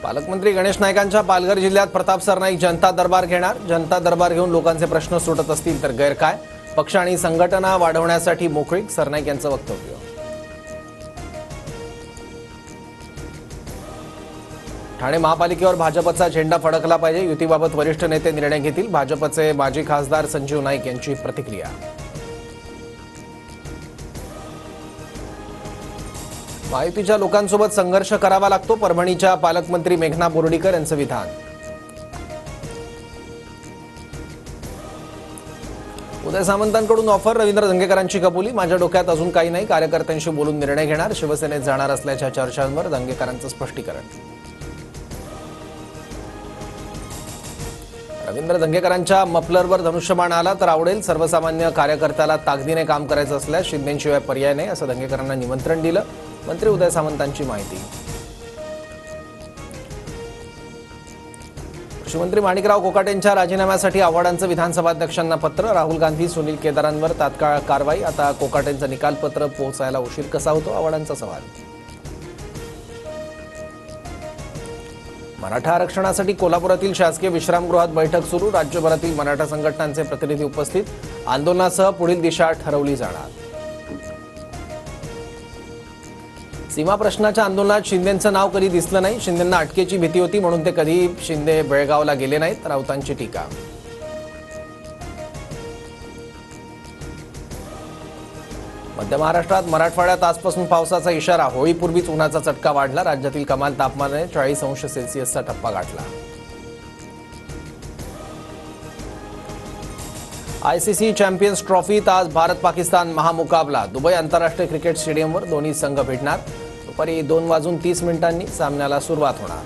पालकमंत्री गणेश नाईकांच्या पालघर जिल्ह्यात प्रताप सरनाईक जनता दरबार घेणार। जनता दरबार घेऊन लोकांचे प्रश्न सुटत असतील तर गैर काय? पक्ष आणि संघटना वाढवण्यासाठी मोकळीक, सरनाईक यांचं वक्तव्य। ठाणे महापालिकेवर भाजपचा झेंडा फडकला पाहिजे, युतीबाबत वरिष्ठ नेते निर्णय घेतील, भाजपचे माजी खासदार संजीव नाईक यांची प्रतिक्रिया। महायुतीच्या लोकांसोबत संघर्ष करावा लागतो, परभणीच्या पालकमंत्री मेघना बोर्डीकर यांचं विधान। उदय सामंतांकडून ऑफर, रवींद्र धंगेकरांची कबुली, माझ्या डोक्यात अजून काही नाही, कार्यकर्त्यांशी बोलून निर्णय घेणार, शिवसेनेत जाणार असल्याच्या चर्चांवर धंगेकरांचं स्पष्टीकरण। रवींद्र धंगेकरांच्या मफलरवर धनुष्यबाण आला तर आवडेल, सर्वसामान्य कार्यकर्त्याला ताकदीने काम करायचं असल्यास शिंदेशिवाय पर्याय नाही असं धंगेकरांना निमंत्रण दिलं, मंत्री उदय सामंतांची माहिती। कृषीमंत्री माणिकराव कोकाटेंच्या राजीनाम्यासाठी आव्हाडांचं विधानसभाध्यक्षांना पत्र, राहुल गांधी सुनील केदारांवर तात्काळ कारवाई, आता कोकाटेंचं निकालपत्र पोहोचायला उशीर कसा होतो, आव्हाडांचा सवाल। मराठा आरक्षणासाठी कोल्हापुरातील शासकीय विश्रामगृहात बैठक सुरू, राज्यभरातील मराठा संघटनांचे प्रतिनिधी उपस्थित, आंदोलनासह पुढील दिशा ठरवली जाणार। सीमा प्रश्नाच्या आंदोलनात शिंदेंचं नाव कधी दिसलं नाही, शिंदेंना अटकेची भीती होती म्हणून ते कधी शिंदे बेळगावला गेले नाहीत, राऊतांची टीका। मध्य महाराष्ट्रात मराठवाड्यात आजपासून पावसाचा इशारा, होळीपूर्वीच उन्हाचा चटका वाढला, राज्यातील कमाल तापमानाने 40 अंश सेल्सिअसचा टप्पा गाठला। आयसीसी चॅम्पियन्स ट्रॉफीत आज भारत पाकिस्तान महामुकाबला, दुबई आंतरराष्ट्रीय क्रिकेट स्टेडियमवर दोन्ही संघ भेटणार, दुपारी 2:30 सामन्याला सुरुवात होणार।